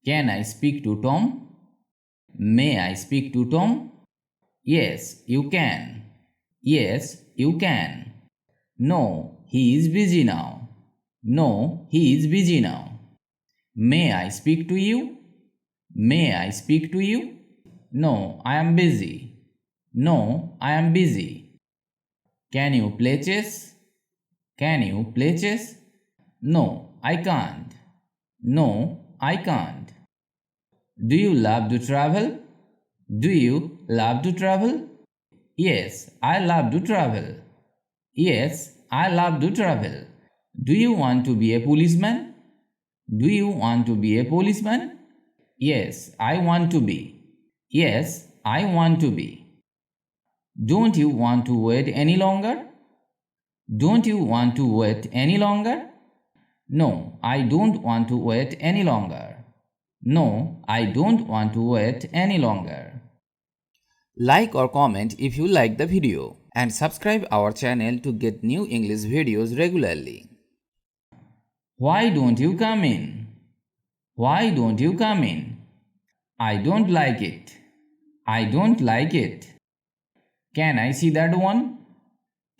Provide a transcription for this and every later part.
Can I speak to Tom? May I speak to Tom? Yes, you can. Yes, you can. No, he is busy now. No, he is busy now. May I speak to you? May I speak to you? No, I am busy. No, I am busy. Can you play chess? Can you play chess? No, I can't. No, I can't. Do you love to travel? Do you love to travel? Yes, I love to travel. Yes, I love to travel. Do you want to be a policeman? Do you want to be a policeman? Yes, I want to be. Yes, I want to be. Don't you want to wait any longer? Don't you want to wait any longer? No, I don't want to wait any longer. No, I don't want to wait any longer. Like or comment if you like the video and subscribe our channel to get new English videos regularly. Why don't you come in? Why don't you come in? I don't like it. I don't like it. Can I see that one?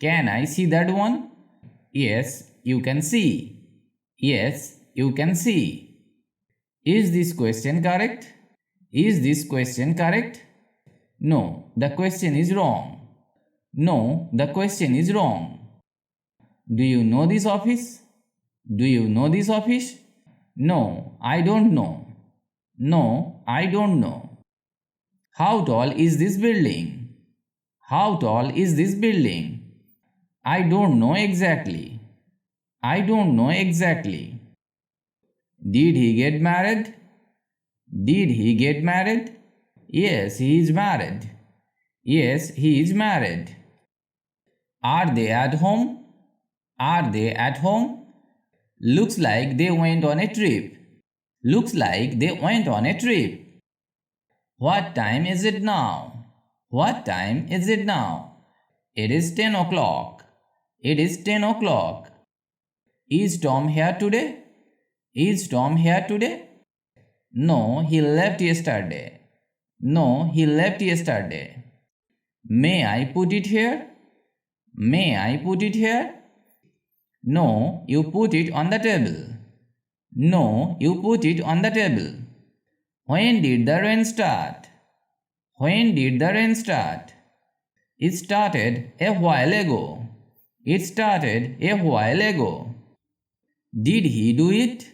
Can I see that one? Yes, you can see. Yes, you can see. Is this question correct? Is this question correct? No, the question is wrong. No, the question is wrong. Do you know this office? Do you know this office? No, I don't know. No, I don't know. How tall is this building? How tall is this building? I don't know exactly. I don't know exactly. Did he get married? Did he get married? Yes, he is married. Yes, he is married. Are they at home? Are they at home? Looks like they went on a trip. Looks like they went on a trip. What time is it now? What time is it now? It is 10 o'clock. It is 10 o'clock. Is Tom here today? Is Tom here today? No, he left yesterday. No, he left yesterday. May I put it here? May I put it here? No, you put it on the table. No, you put it on the table. When did the rain start? When did the rain start? It started a while ago. It started a while ago. Did he do it?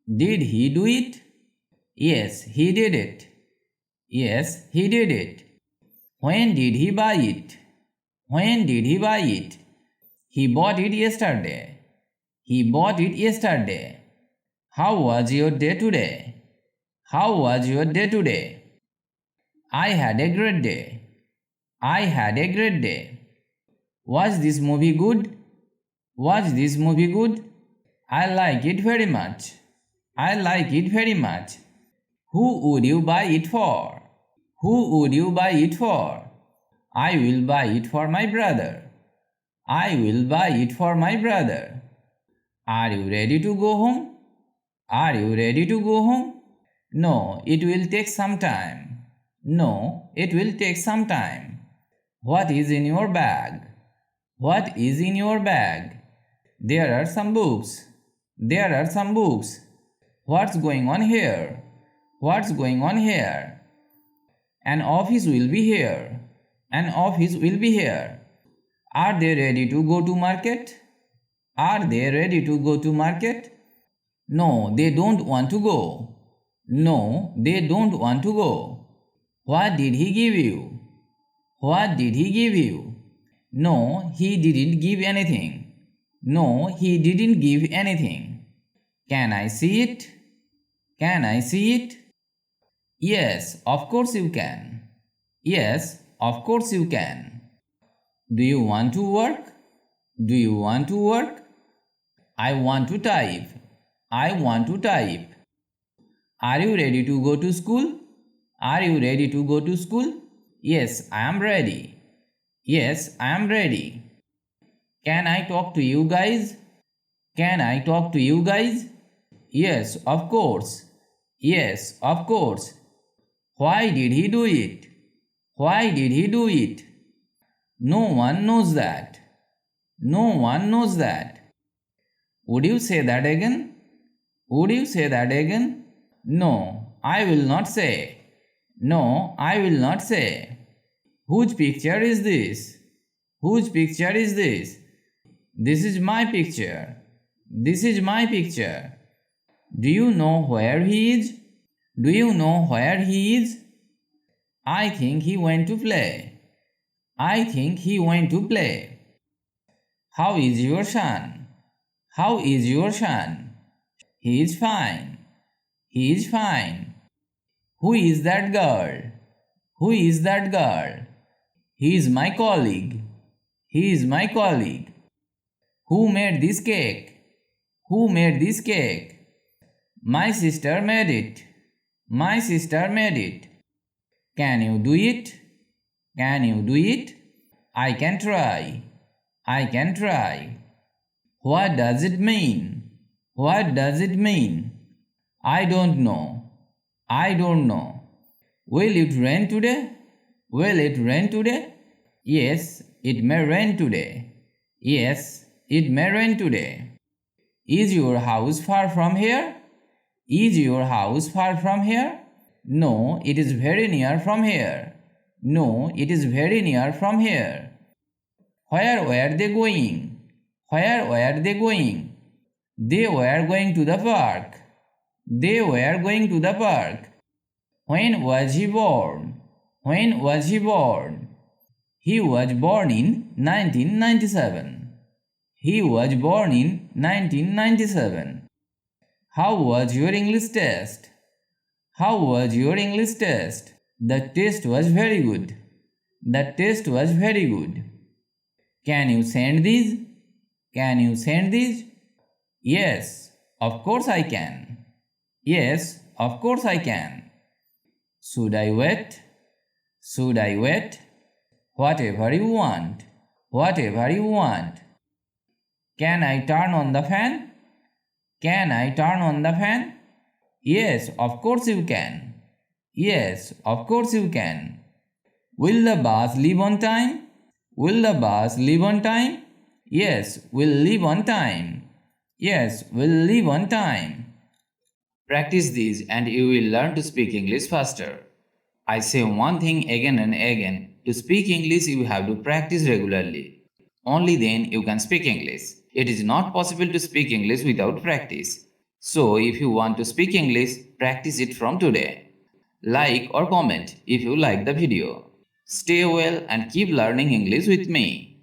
Did he do it? Yes, he did it. Yes, he did it. When did he buy it? When did he buy it? He bought it yesterday. He bought it yesterday. How was your day today? How was your day today? I had a great day. I had a great day. Was this movie good? Was this movie good? I like it very much. I like it very much. Who would you buy it for? Who would you buy it for? I will buy it for my brother. I will buy it for my brother. Are you ready to go home? Are you ready to go home? No, it will take some time. No, it will take some time. What is in your bag? What is in your bag? There are some books. There are some books. What's going on here? What's going on here? An office will be here. An office will be here. Are they ready to go to market? Are they ready to go to market? No, they don't want to go. No, they don't want to go. What did he give you? What did he give you? No, he didn't give anything. No, he didn't give anything. Can I see it? Can I see it? Yes, of course you can. Yes, of course you can. Do you want to work? Do you want to work? I want to type. I want to type. Are you ready to go to school? Are you ready to go to school? Yes, I am ready. Yes, I am ready. Can I talk to you guys? Can I talk to you guys? Yes, of course. Yes, of course. Why did he do it? Why did he do it? No one knows that. No one knows that. Would you say that again? Would you say that again? No, I will not say. No, I will not say. Whose picture is this? Whose picture is this? This is my picture. This is my picture. Do you know where he is? Do you know where he is? I think he went to play. I think he went to play. How is your son? How is your son? He is fine. He is fine. Who is that girl? Who is that girl? He is my colleague. He is my colleague. Who made this cake? Who made this cake? My sister made it. My sister made it. Can you do it? Can you do it? I can try. I can try. What does it mean? What does it mean? I don't know. I don't know. Will it rain today? Will it rain today? Yes, it may rain today. Yes, it may rain today. Is your house far from here? Is your house far from here? No, it is very near from here. No, it is very near from here. Where were they going? Where were they going? They were going to the park. They were going to the park. When was he born? When was he born? He was born in 1997. He was born in 1997. How was your English test? How was your English test? The test was very good. The test was very good. Can you send these? Can you send these? Yes, of course I can. Yes, of course I can. Should I wait? Should I wait? Whatever you want. Whatever you want. Can I turn on the fan? Can I turn on the fan? Yes, of course you can. Yes, of course you can. Will the bus leave on time? Will the bus leave on time? Yes, we'll leave on time. Yes, we'll leave on time. Practice these and you will learn to speak English faster. I say one thing again and again. To speak English, you have to practice regularly. Only then you can speak English. It is not possible to speak English without practice. So, if you want to speak English, practice it from today. Like or comment if you like the video. Stay well and keep learning English with me.